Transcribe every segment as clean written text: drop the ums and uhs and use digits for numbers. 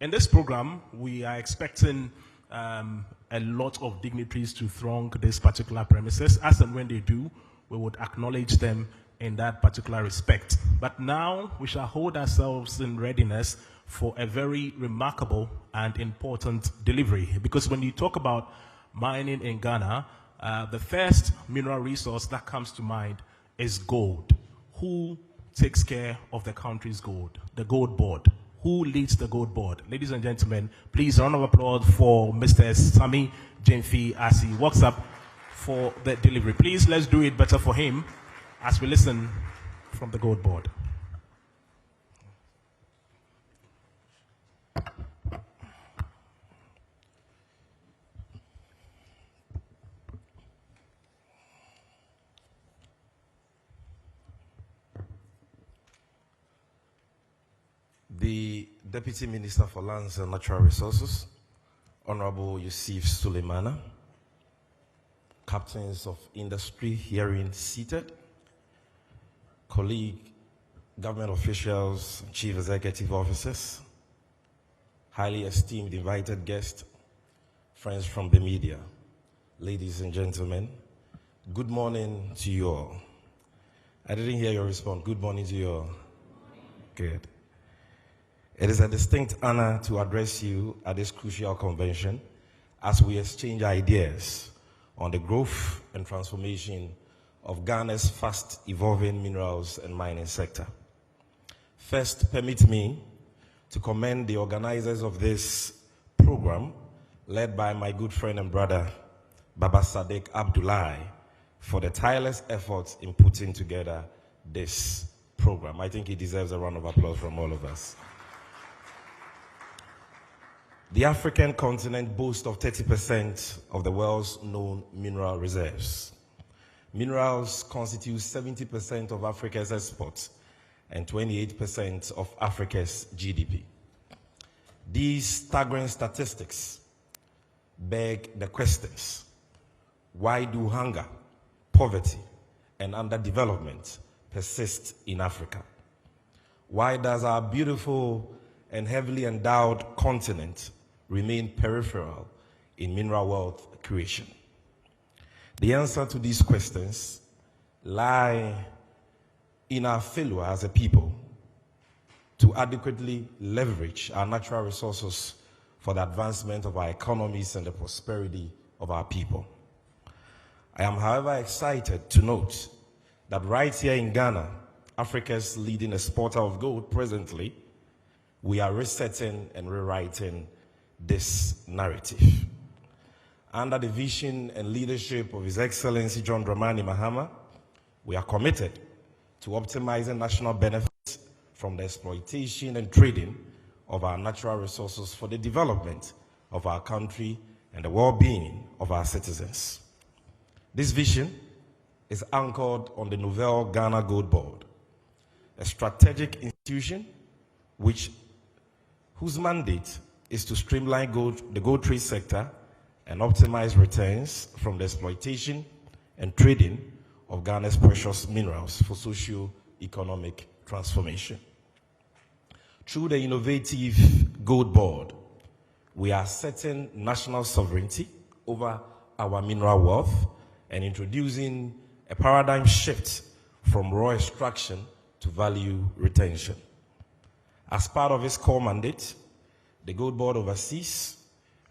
In this program, we are expecting a lot of dignitaries to throng this particular premises. As and when they do, we would acknowledge them in that particular respect. But now we shall hold ourselves in readiness for a very remarkable and important delivery. Because when you talk about mining in Ghana, the first mineral resource that comes to mind is gold. Who takes care of the country's gold? The gold board. Who leads the gold board? Ladies and gentlemen, please a round of applause for Mr. Sammy Gyamfi as he walks up for the delivery. Please, let's do it better for him as we listen from the gold board. The Deputy Minister for Lands and Natural Resources, Honorable Yusuf Suleimana, captains of industry herein seated, colleague government officials, chief executive officers, highly esteemed invited guests, friends from the media, ladies and gentlemen, good morning to you all. I didn't hear your response. Good morning to you all. Good. It is a distinct honor to address you at this crucial convention as we exchange ideas on the growth and transformation of Ghana's fast-evolving minerals and mining sector. First, permit me to commend the organizers of this program, led by my good friend and brother, Baba Sadiq Abdullahi, for the tireless efforts in putting together this program. I think he deserves a round of applause from all of us. The African continent boasts of 30% of the world's known mineral reserves. Minerals constitute 70% of Africa's exports and 28% of Africa's GDP. These staggering statistics beg the questions: why do hunger, poverty, and underdevelopment persist in Africa? Why does our beautiful and heavily endowed continent remain peripheral in mineral wealth creation? The answer to these questions lie in our failure as a people to adequately leverage our natural resources for the advancement of our economies and the prosperity of our people. I am, however, excited to note that right here in Ghana, Africa's leading exporter of gold presently, we are resetting and rewriting this narrative. Under the vision and leadership of His Excellency John Dramani Mahama, we are committed to optimizing national benefits from the exploitation and trading of our natural resources for the development of our country and the well-being of our citizens. This vision is anchored on the Nouvelle Ghana Gold Board, a strategic institution whose mandate is to streamline the gold trade sector and optimize returns from the exploitation and trading of Ghana's precious minerals for socio-economic transformation. Through the innovative Gold Board, we are setting national sovereignty over our mineral wealth and introducing a paradigm shift from raw extraction to value retention. As part of its core mandate, the Gold Board oversees,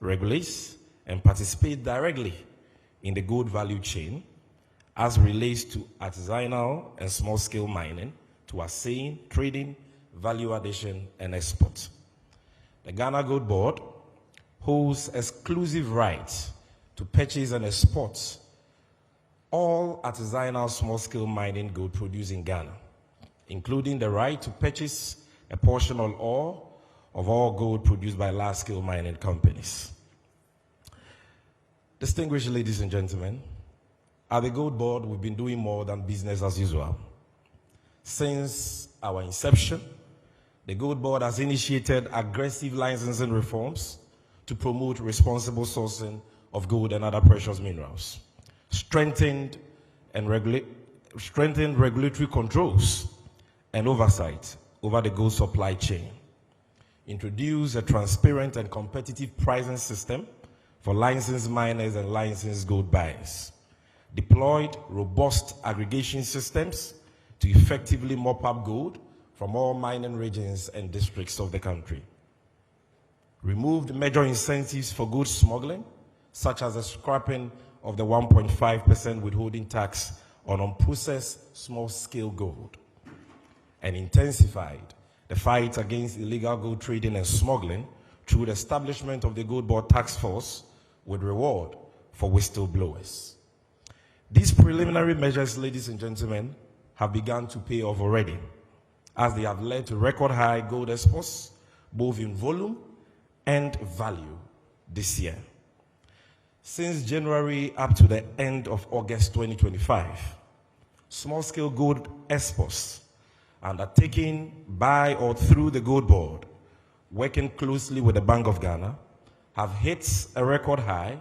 regulates, and participates directly in the gold value chain as relates to artisanal and small-scale mining, to assaying, trading, value addition, and export. The Ghana Gold Board holds exclusive rights to purchase and export all artisanal small-scale mining gold produced in Ghana, including the right to purchase a portion or all of all gold produced by large-scale mining companies. Distinguished ladies and gentlemen, at the Gold Board, we've been doing more than business as usual. Since our inception, the Gold Board has initiated aggressive licensing reforms to promote responsible sourcing of gold and other precious minerals, strengthened regulatory controls and oversight over the gold supply chain. introduced a transparent and competitive pricing system for licensed miners and licensed gold buyers, deployed robust aggregation systems to effectively mop up gold from all mining regions and districts of the country, removed major incentives for gold smuggling, such as the scrapping of the 1.5% withholding tax on unprocessed small-scale gold, and intensified the fight against illegal gold trading and smuggling through the establishment of the Gold Board Task Force with reward for whistleblowers. These preliminary measures, ladies and gentlemen, have begun to pay off already, as they have led to record high gold exports, both in volume and value this year. Since January up to the end of August 2025, small-scale gold exports undertaken by or through the Gold Board, working closely with the Bank of Ghana, have hit a record high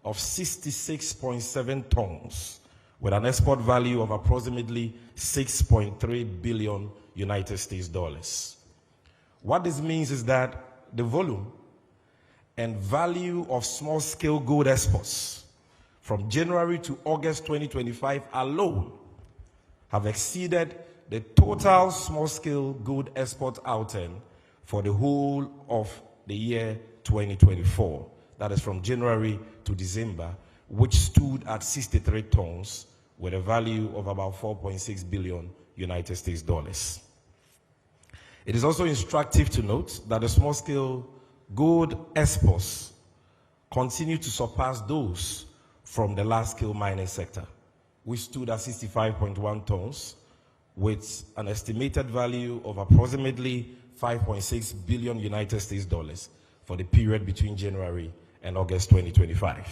of 66.7 tons, with an export value of approximately 6.3 billion United States dollars. What this means is that the volume and value of small-scale gold exports from January to August 2025 alone have exceeded the total small-scale gold export outing for the whole of the year 2024. That is from January to December, which stood at 63 tons with a value of about 4.6 billion United States dollars. It is also instructive to note that the small-scale gold exports continue to surpass those from the large-scale mining sector, which stood at 65.1 tons with an estimated value of approximately 5.6 billion United States dollars for the period between January and August 2025.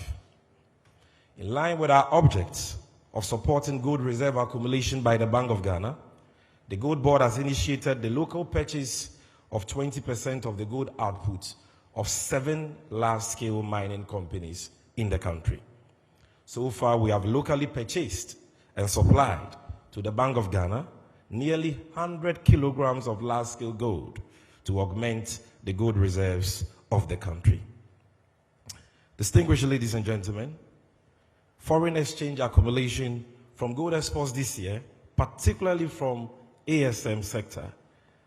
In line with our object of supporting gold reserve accumulation by the Bank of Ghana, the Gold Board has initiated the local purchase of 20% of the gold output of 7 large-scale mining companies in the country. So far, we have locally purchased and supplied to the Bank of Ghana nearly 100 kilograms of large-scale gold to augment the gold reserves of the country. Distinguished ladies and gentlemen, foreign exchange accumulation from gold exports this year, particularly from ASM sector,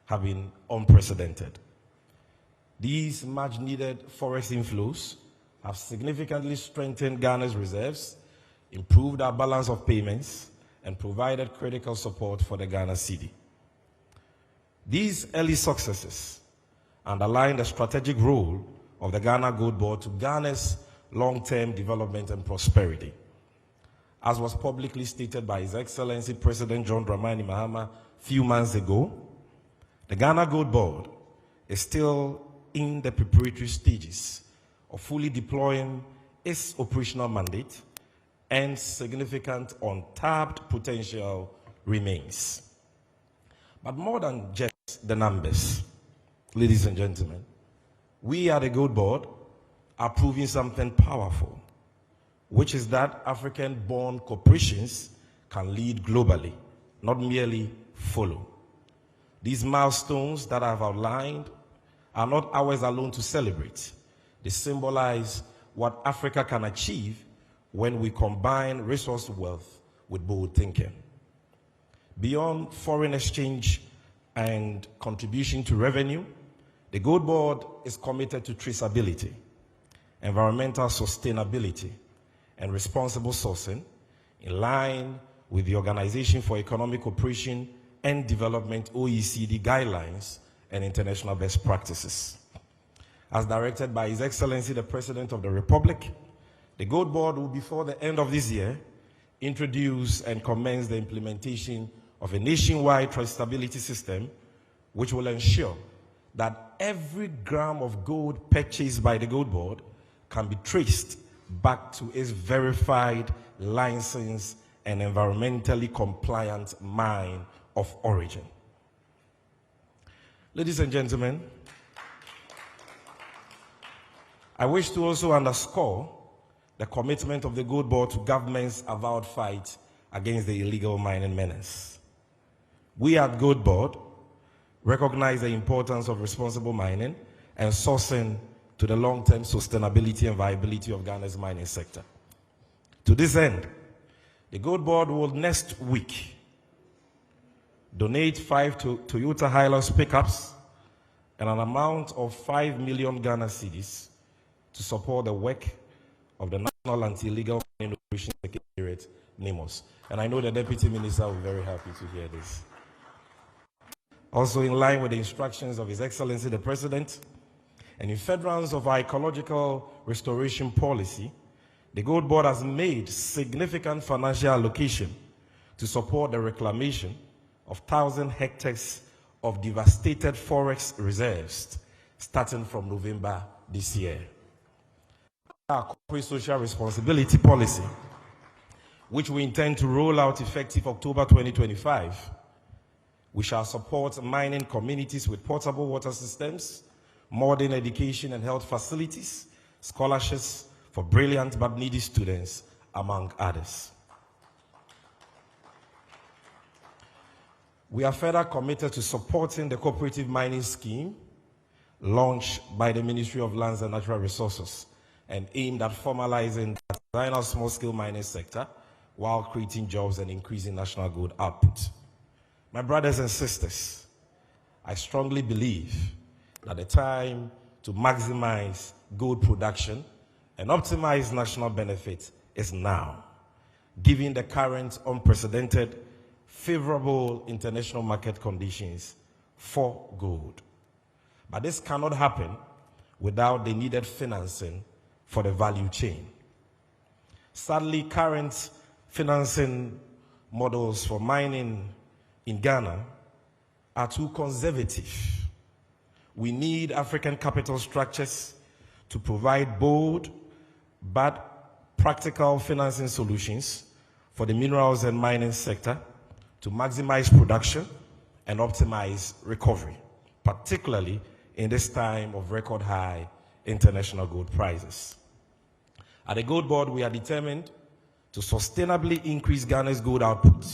have been unprecedented. These much-needed forex inflows have significantly strengthened Ghana's reserves, improved our balance of payments, and provided critical support for the Ghana cedi. These early successes underline the strategic role of the Ghana Gold Board to Ghana's long-term development and prosperity. As was publicly stated by His Excellency President John Dramani Mahama a few months ago, the Ghana Gold Board is still in the preparatory stages of fully deploying its operational mandate, and significant untapped potential remains. But more than just the numbers, ladies and gentlemen, we at the Gold Board are proving something powerful, which is that African-born corporations can lead globally, not merely follow. These milestones that I've outlined are not ours alone to celebrate. They symbolize what Africa can achieve when we combine resource wealth with bold thinking. Beyond foreign exchange and contribution to revenue, the Gold Board is committed to traceability, environmental sustainability, and responsible sourcing, in line with the Organization for Economic Cooperation and Development OECD guidelines and international best practices. As directed by His Excellency the President of the Republic, the Gold Board will, before the end of this year, introduce and commence the implementation of a nationwide traceability system, which will ensure that every gram of gold purchased by the Gold Board can be traced back to its verified, licensed, and environmentally compliant mine of origin. Ladies and gentlemen, I wish to also underscore the commitment of the Gold Board to government's avowed fight against the illegal mining menace. We at Gold Board recognize the importance of responsible mining and sourcing to the long-term sustainability and viability of Ghana's mining sector. To this end, the Gold Board will next week donate 5 Toyota Hilux pickups and an amount of 5 million Ghana cedis to support the work of the National Anti-Illegal Mining Operations Secretariat, NAMOS. And I know the Deputy Minister will be very happy to hear this. Also in line with the instructions of His Excellency the President, and in furtherance of our ecological restoration policy, the Gold Board has made significant financial allocation to support the reclamation of 1,000 hectares of devastated forest reserves starting from November this year. Our corporate social responsibility policy, which we intend to roll out effective October 2025, we shall support mining communities with portable water systems, modern education and health facilities, scholarships for brilliant but needy students, among others. We are further committed to supporting the cooperative mining scheme launched by the Ministry of Lands and Natural Resources and aimed at formalizing the designer small-scale mining sector while creating jobs and increasing national gold output. My brothers and sisters, I strongly believe that the time to maximize gold production and optimize national benefit is now, given the current unprecedented favorable international market conditions for gold. But this cannot happen without the needed financing for the value chain. Sadly, current financing models for mining in Ghana are too conservative. We need African capital structures to provide bold but practical financing solutions for the minerals and mining sector to maximize production and optimize recovery, particularly in this time of record high international gold prices. At the Gold Board, we are determined to sustainably increase Ghana's gold output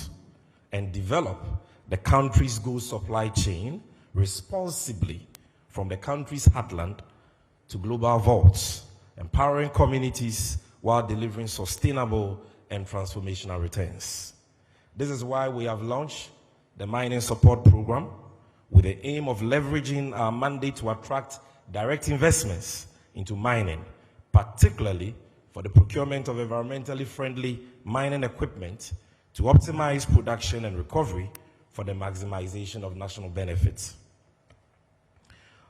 and develop the country's gold supply chain responsibly from the country's heartland to global vaults, empowering communities while delivering sustainable and transformational returns. This is why we have launched the Mining Support Program with the aim of leveraging our mandate to attract direct investments into mining, particularly for the procurement of environmentally friendly mining equipment to optimize production and recovery for the maximization of national benefits.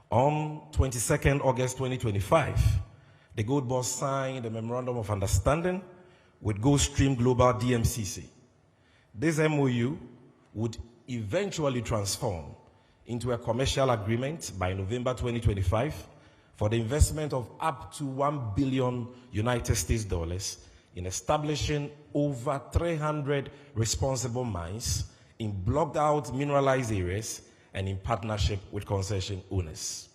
On 22nd August 2025, the Gold Board signed a Memorandum of Understanding with Goldstream Global DMCC. This MOU would eventually transform into a commercial agreement by November 2025 for the investment of up to $1 billion United States dollars in establishing over 300 responsible mines in blocked out mineralized areas and in partnership with concession owners.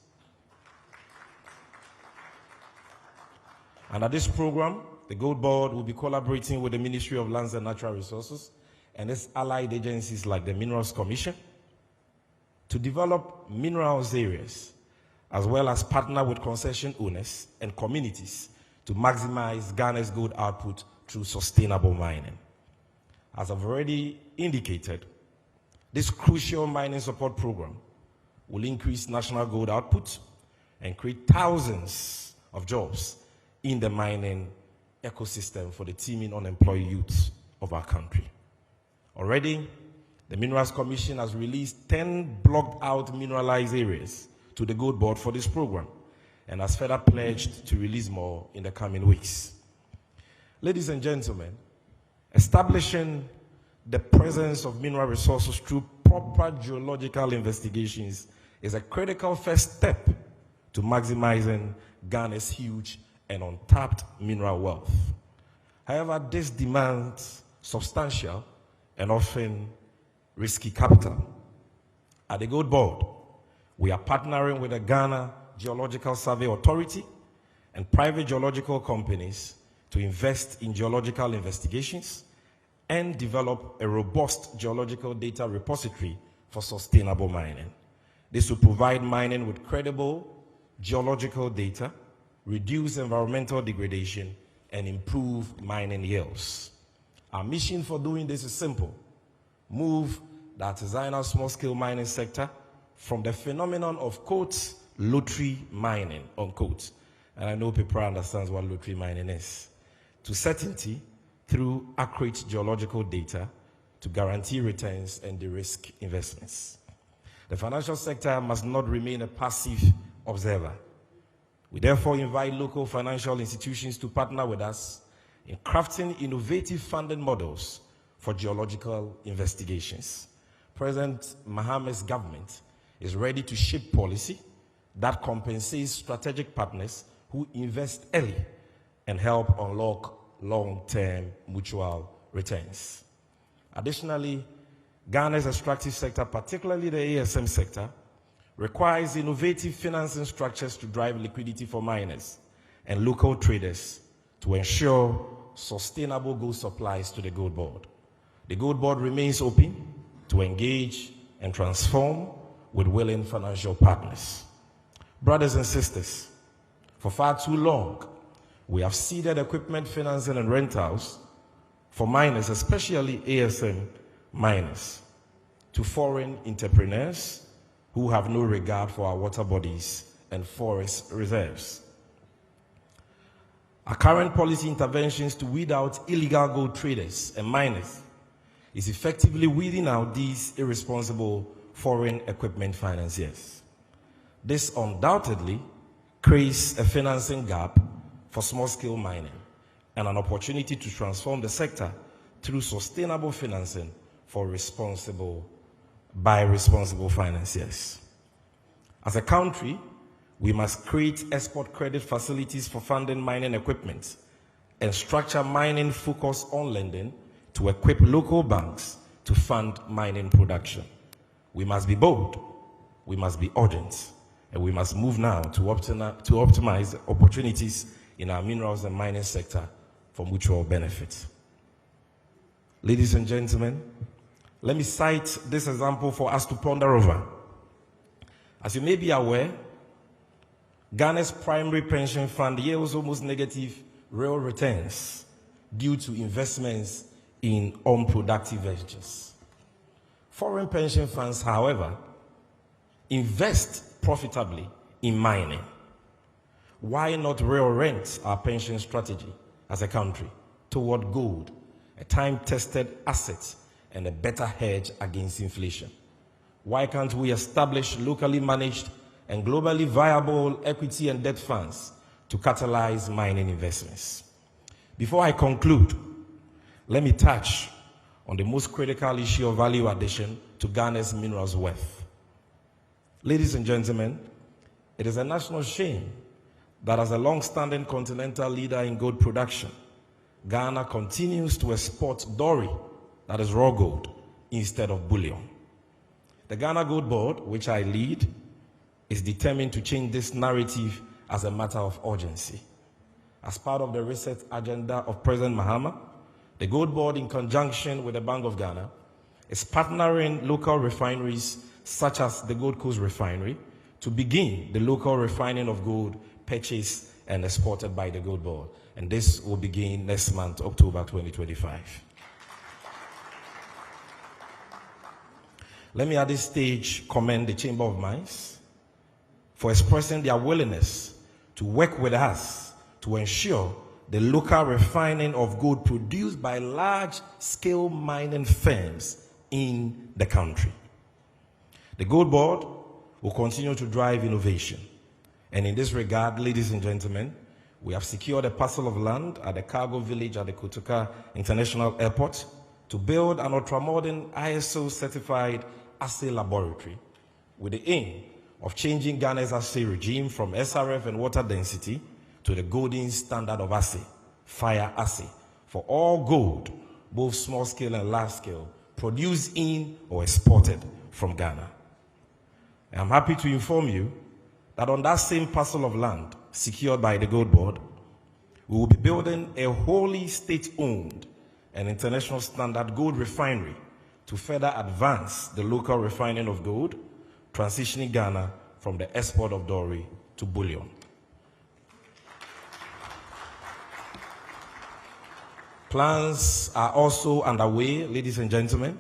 Under this program, the Gold Board will be collaborating with the Ministry of Lands and Natural Resources and its allied agencies like the Minerals Commission to develop minerals areas, as well as partner with concession owners and communities to maximize Ghana's gold output through sustainable mining. As I've already indicated, this crucial mining support program will increase national gold output and create thousands of jobs in the mining ecosystem for the teeming unemployed youth of our country. Already, the Minerals Commission has released 10 blocked out mineralized areas to the Gold Board for this program and has further pledged to release more in the coming weeks. Ladies and gentlemen, establishing the presence of mineral resources through proper geological investigations is a critical first step to maximizing Ghana's huge and untapped mineral wealth. However, this demands substantial and often risky capital. At the Gold Board, we are partnering with the Ghana Geological Survey Authority and private geological companies to invest in geological investigations and develop a robust geological data repository for sustainable mining. This will provide mining with credible geological data, reduce environmental degradation, and improve mining yields. Our mission for doing this is simple: move the artisanal small-scale mining sector from the phenomenon of, quote, lottery mining, unquote, and I know people understand what lottery mining is, to certainty through accurate geological data to guarantee returns and de-risk investments. The financial sector must not remain a passive observer. We therefore invite local financial institutions to partner with us in crafting innovative funding models for geological investigations. President Mahama's government is ready to shape policy that compensates strategic partners who invest early and help unlock long-term mutual returns. Additionally, Ghana's extractive sector, particularly the ASM sector, requires innovative financing structures to drive liquidity for miners and local traders to ensure sustainable gold supplies to the Gold Board. The Gold Board remains open to engage and transform with willing financial partners. Brothers and sisters, for far too long, we have ceded equipment financing and rentals for miners, especially ASM miners, to foreign entrepreneurs who have no regard for our water bodies and forest reserves. Our current policy interventions to weed out illegal gold traders and miners is effectively weeding out these irresponsible foreign equipment financiers. This undoubtedly creates a financing gap for small-scale mining and an opportunity to transform the sector through sustainable financing by responsible financiers. As a country, we must create export credit facilities for funding mining equipment and structure mining focus on lending to equip local banks to fund mining production. We must be bold, we must be urgent, and we must move now to optimize opportunities in our minerals and mining sector for mutual benefit. Ladies and gentlemen, let me cite this example for us to ponder over. As you may be aware, Ghana's primary pension fund yields almost negative real returns due to investments in unproductive ventures. Foreign pension funds, however, invest profitably in mining. Why not reorient our pension strategy as a country toward gold, a time-tested asset and a better hedge against inflation? Why can't we establish locally managed and globally viable equity and debt funds to catalyze mining investments? Before I conclude, let me touch on the most critical issue of value addition to Ghana's minerals worth. Ladies and gentlemen, it is a national shame that as a long-standing continental leader in gold production, Ghana continues to export doré, that is raw gold, instead of bullion. The Ghana Gold Board, which I lead, is determined to change this narrative as a matter of urgency. As part of the research agenda of President Mahama, the Gold Board, in conjunction with the Bank of Ghana, is partnering local refineries such as the Gold Coast Refinery to begin the local refining of gold purchased and exported by the Gold Board. And this will begin next month, October 2025. Let me at this stage commend the Chamber of Mines for expressing their willingness to work with us to ensure the local refining of gold produced by large-scale mining firms in the country. The Gold Board will continue to drive innovation. And in this regard, ladies and gentlemen, we have secured a parcel of land at the cargo village at the Kotoka International Airport to build an ultramodern ISO-certified assay laboratory with the aim of changing Ghana's assay regime from SRF and water density to the golden standard of assay, fire assay, for all gold, both small scale and large scale, produced in or exported from Ghana. I'm happy to inform you that on that same parcel of land secured by the Gold Board, we will be building a wholly state-owned and international standard gold refinery to further advance the local refining of gold, transitioning Ghana from the export of dowry to bullion. Plans are also underway, ladies and gentlemen,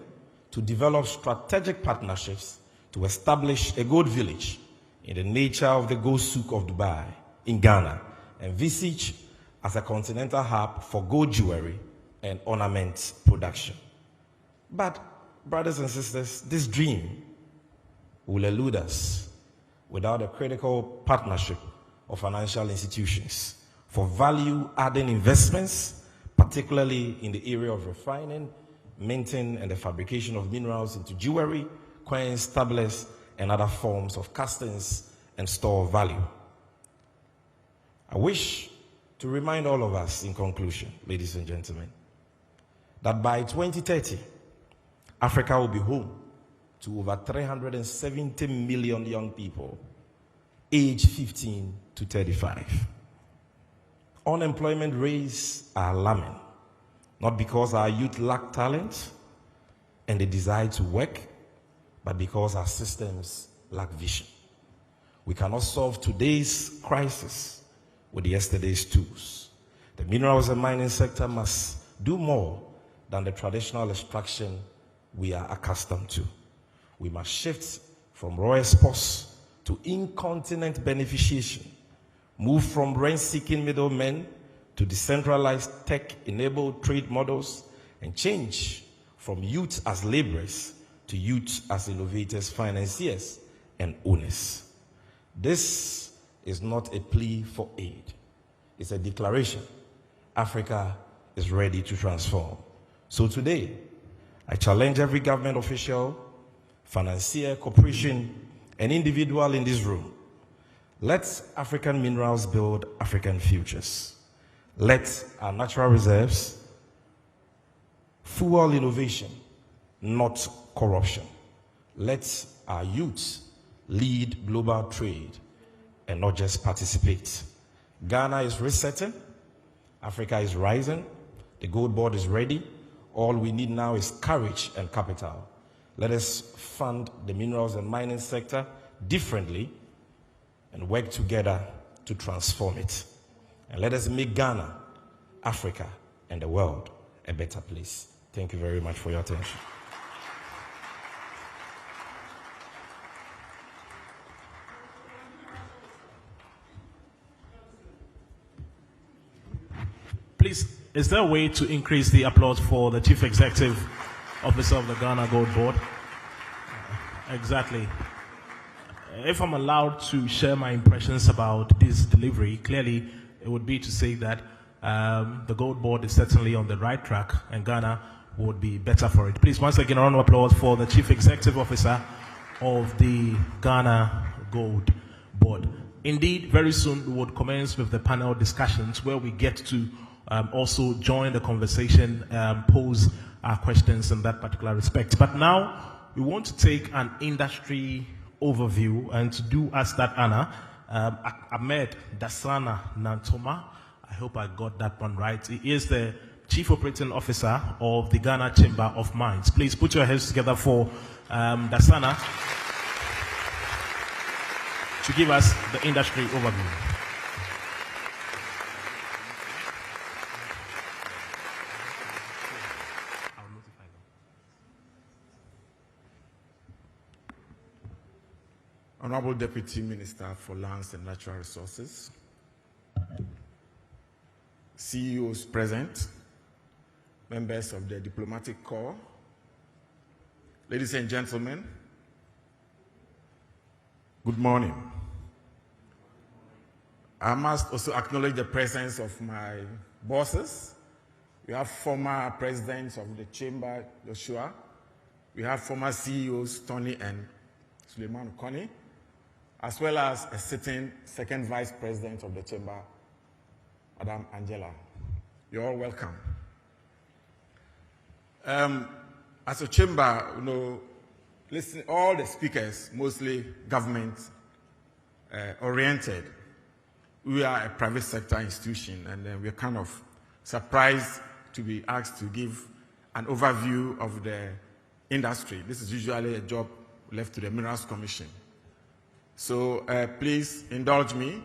to develop strategic partnerships to establish a gold village in the nature of the gold souk of Dubai in Ghana, envisaged as a continental hub for gold jewelry and ornament production. But, brothers and sisters, this dream will elude us without a critical partnership of financial institutions for value-adding investments, particularly in the area of refining, minting, and the fabrication of minerals into jewelry, coins, tablets, and other forms of castings and store of value. I wish to remind all of us, in conclusion, ladies and gentlemen, that by 2030, Africa will be home to over 370 million young people aged 15 to 35. Unemployment rates are alarming, not because our youth lack talent and the desire to work, but because our systems lack vision. We cannot solve today's crisis with yesterday's tools. The minerals and mining sector must do more than the traditional extraction we are accustomed to. We must shift from raw exports to incontinent beneficiation, move from rent-seeking middlemen to decentralized tech-enabled trade models, and change from youth as laborers to youth as innovators, financiers, and owners. This is not a plea for aid. It's a declaration. Africa is ready to transform. So today, I challenge every government official, financier, corporation, and individual in this room. Let African minerals build African futures. Let our natural reserves fuel innovation, not corruption. Let our youth lead global trade and not just participate. Ghana is resetting. Africa is rising. The gold board is ready. All we need now is courage and capital. Let us fund the minerals and mining sector differently and work together to transform it. And let us make Ghana, Africa, and the world a better place. Thank you very much for your attention. Please, is there a way to increase the applause for the Chief Executive Officer of the Ghana Gold Board? Exactly. If I'm allowed to share my impressions about this delivery, clearly it would be to say that the Gold Board is certainly on the right track and Ghana would be better for it. Please, once again, a round of applause for the Chief Executive Officer of the Ghana Gold Board. Indeed, very soon we would commence with the panel discussions where we get to also join the conversation, pose our questions in that particular respect. But now we want to take an industry overview, and to do us that honor, Ahmed Dasana Nantoma, I hope I got that one right. He is the Chief Operating Officer of the Ghana Chamber of Mines. Please put your hands together for Dasana to give us the industry overview. Honorable Deputy Minister for Lands and Natural Resources, CEOs present, members of the Diplomatic Corps, ladies and gentlemen, good morning. I must also acknowledge the presence of my bosses. We have former presidents of the Chamber, Joshua. We have former CEOs, Tony and Suleiman Kony, as well as a sitting second vice president of the Chamber, Madam Angela. You're all welcome. As a chamber, listen, all the speakers, mostly government oriented. We are a private sector institution, and we're kind of surprised to be asked to give an overview of the industry. This is usually a job left to the Minerals Commission. So please indulge me.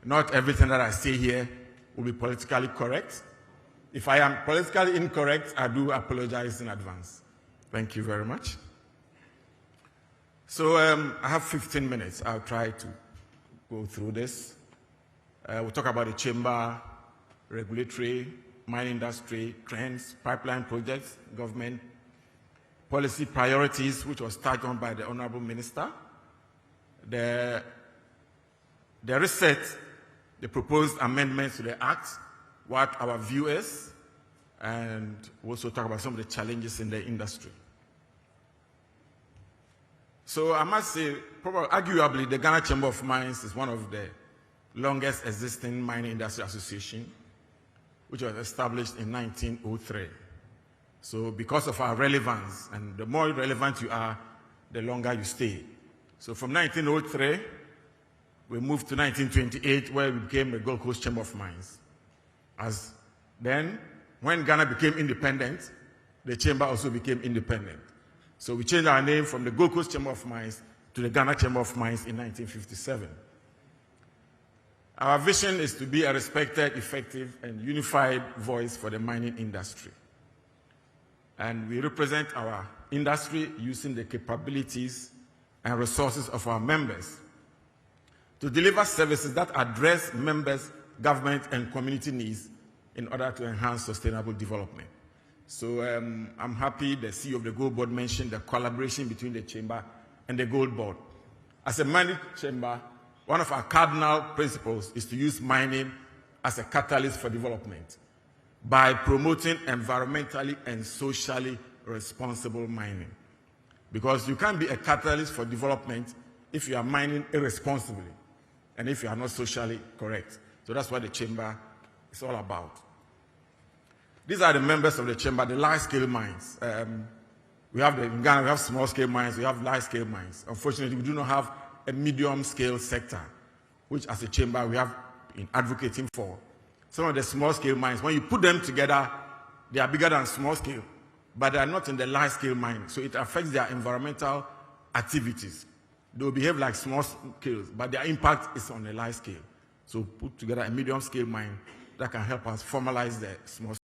Not everything that I say here will be politically correct. If I am politically incorrect, I do apologize in advance. Thank you very much. So I have 15 minutes. I'll try to go through this. We'll talk about the chamber, regulatory, mining industry, trends, pipeline projects, government, policy priorities, which was touched on by the Honorable Minister, the reset, the proposed amendments to the Act, what our view is, and we'll also talk about some of the challenges in the industry. So I must say, probably, arguably, the Ghana Chamber of Mines is one of the longest existing mining industry association, which was established in 1903. So because of our relevance, and the more relevant you are, the longer you stay. So from 1903, we moved to 1928, where we became the Gold Coast Chamber of Mines. As then, when Ghana became independent, the chamber also became independent. So we changed our name from the Gold Coast Chamber of Mines to the Ghana Chamber of Mines in 1957. Our vision is to be a respected, effective, and unified voice for the mining industry. And we represent our industry using the capabilities and resources of our members to deliver services that address members' government and community needs in order to enhance sustainable development. So I'm happy the CEO of the Gold Board mentioned the collaboration between the chamber and the Gold Board. As a mining chamber, one of our cardinal principles is to use mining as a catalyst for development by promoting environmentally and socially responsible mining. Because you can't be a catalyst for development if you are mining irresponsibly and if you are not socially correct. So that's what the chamber is all about. These are the members of the chamber, the large-scale mines. In Ghana, we have small-scale mines, we have large-scale mines. Unfortunately, we do not have a medium-scale sector, which as a chamber we have been advocating for. Some of the small-scale mines, when you put them together, they are bigger than small-scale, but they are not in the large-scale mine, so it affects their environmental activities. They will behave like small scales, but their impact is on a large scale. So put together a medium-scale mine that can help us formalize the small